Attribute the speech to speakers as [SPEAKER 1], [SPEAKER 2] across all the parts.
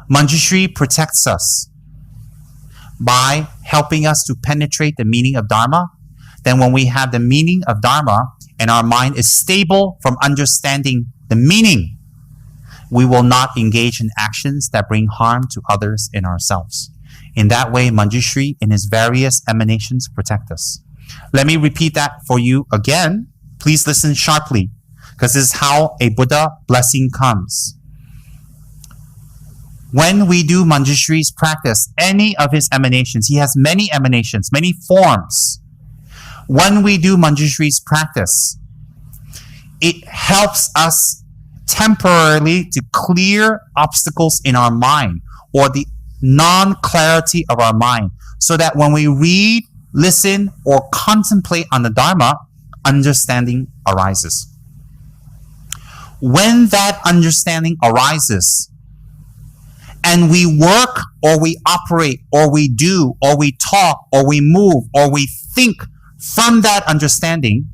[SPEAKER 1] Manjushri protects us by helping us to penetrate the meaning of Dharma. Then when we have the meaning of Dharma and our mind is stable from understanding the meaning, we will not engage in actions that bring harm to others and ourselves. In that way, Manjushri in his various emanations protect us. Let me repeat that for you again. Please listen sharply, because this is how a Buddha blessing comes. When we do Manjushri's practice, any of his emanations, he has many emanations, many forms. When we do Manjushri's practice, it helps us temporarily to clear obstacles in our mind or the non-clarity of our mind, so that when we read, listen, or contemplate on the Dharma, understanding arises. When that understanding arises, and we work or we operate or we do or we talk or we move or we think from that understanding,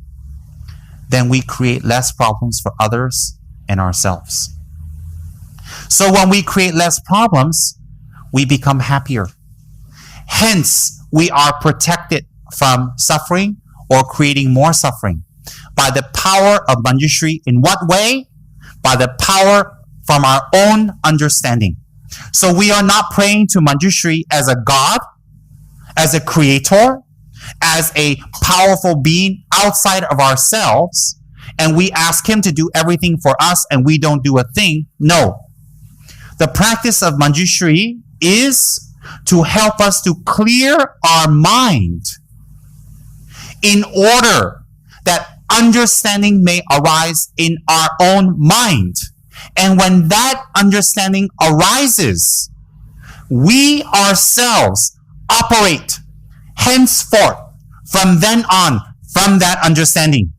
[SPEAKER 1] then we create less problems for others and ourselves. So when we create less problems, we become happier. Hence, we are protected from suffering or creating more suffering by the power of Manjushri. In what way? By the power from our own understanding. So we are not praying to Manjushri as a god, as a creator, as a powerful being outside of ourselves, and we ask him to do everything for us and we don't do a thing. No. The practice of Manjushri is to help us to clear our mind in order that understanding may arise in our own mind. And when that understanding arises, we ourselves operate henceforth from then on from that understanding.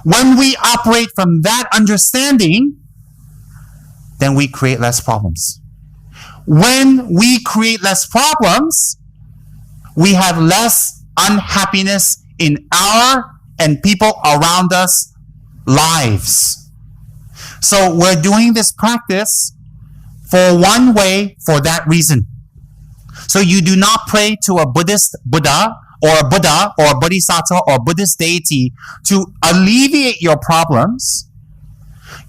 [SPEAKER 1] When we operate from that understanding, then we create less problems. When we create less problems, we have less unhappiness in our and people around us lives. So we're doing this practice for one way, for that reason. So you do not pray to a Buddhist Buddha or a Buddha or a Bodhisattva or a Buddhist deity to alleviate your problems.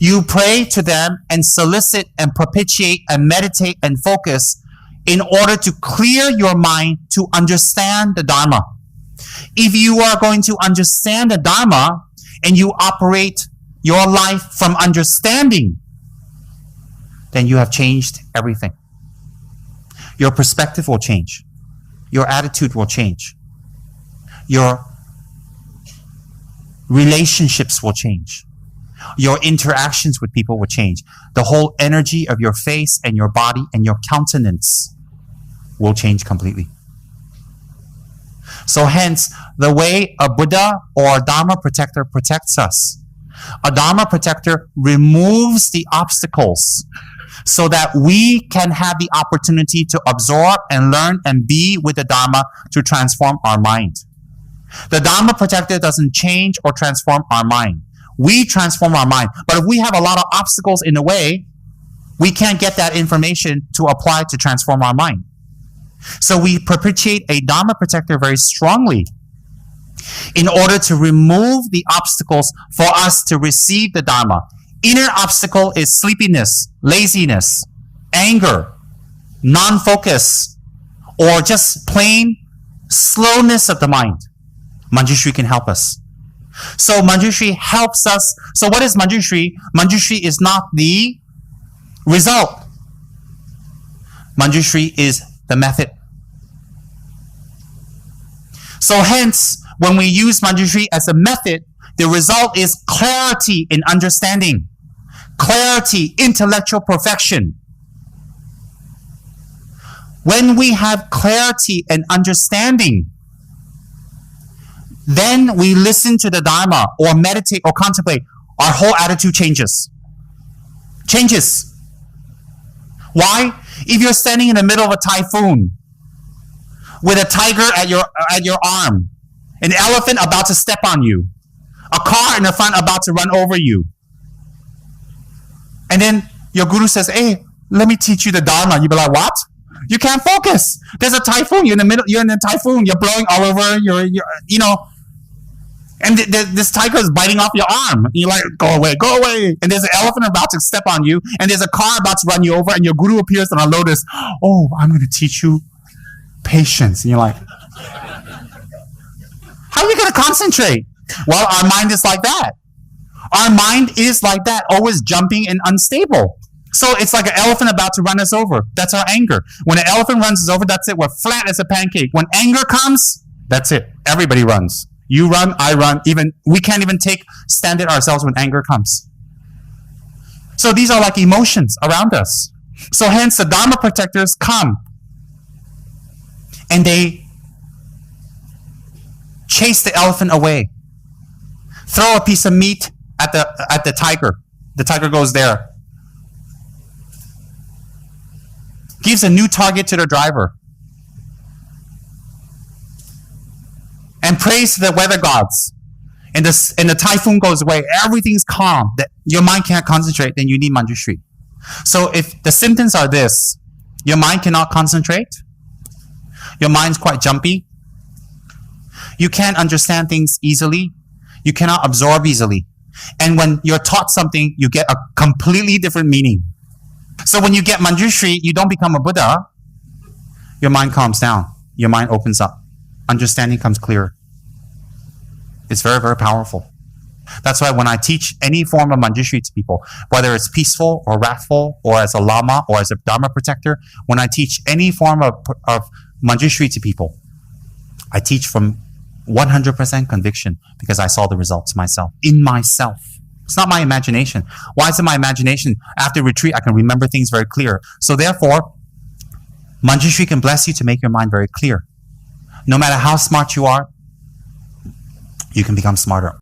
[SPEAKER 1] You pray to them and solicit and propitiate and meditate and focus in order to clear your mind to understand the Dharma. If you are going to understand the Dharma and you operate your life from understanding, then you have changed everything. Your perspective will change. Your attitude will change. Your relationships will change. Your interactions with people will change. The whole energy of your face and your body and your countenance will change completely. So hence, the way a Buddha or a Dharma protector protects us, a Dharma protector removes the obstacles so that we can have the opportunity to absorb and learn and be with the Dharma to transform our mind. The Dharma protector doesn't change or transform our mind. We transform our mind. But if we have a lot of obstacles in the way, we can't get that information to apply to transform our mind. So we propitiate a Dharma protector very strongly in order to remove the obstacles for us to receive the Dharma. Inner obstacle is sleepiness, laziness, anger, non-focus, or just plain slowness of the mind. Manjushri can help us. So Manjushri helps us. So what is Manjushri? Manjushri is not the result. Manjushri is the method. So hence, when we use Manjushri as a method, the result is clarity in understanding, clarity, intellectual perfection. When we have clarity and understanding, then we listen to the Dharma or meditate or contemplate, our whole attitude changes. Changes. Why? If you're standing in the middle of a typhoon with a tiger at your arm, an elephant about to step on you, a car in the front about to run over you, and then your guru says, hey, let me teach you the Dharma. You'd be like, what? You can't focus. There's a typhoon. You're in the middle. You're in the typhoon. You're blowing all over. You're and this tiger is biting off your arm. And you're like, go away, go away. And there's an elephant about to step on you. And there's a car about to run you over. And your guru appears on a lotus. Oh, I'm going to teach you patience. And you're like, how are you going to concentrate? Well, our mind is like that. Our mind is like that, always jumping and unstable. So it's like an elephant about to run us over. That's our anger. When an elephant runs us over, that's it. We're flat as a pancake. When anger comes, that's it. Everybody runs. You run, I run. Even we can't even stand it ourselves when anger comes. So these are like emotions around us. So hence the Dharma protectors come and they chase the elephant away. Throw a piece of meat at the tiger. The tiger goes there. Gives a new target to the driver. And prays to the weather gods. And the typhoon goes away. Everything's calm. Your mind can't concentrate. Then you need Manjushri. So if the symptoms are this, your mind cannot concentrate. Your mind's quite jumpy. You can't understand things easily. You cannot absorb easily. And when you're taught something, you get a completely different meaning. So when you get Manjushri, you don't become a Buddha. Your mind calms down. Your mind opens up. Understanding comes clearer. It's very, very powerful. That's why when I teach any form of Manjushri to people, whether it's peaceful or wrathful, or as a Lama or as a Dharma protector, when I teach any form of Manjushri to people, I teach from 100% conviction because I saw the results myself, in myself. It's not my imagination. Why is it my imagination? After retreat, I can remember things very clear. So therefore, Manjushri can bless you to make your mind very clear. No matter how smart you are, you can become smarter.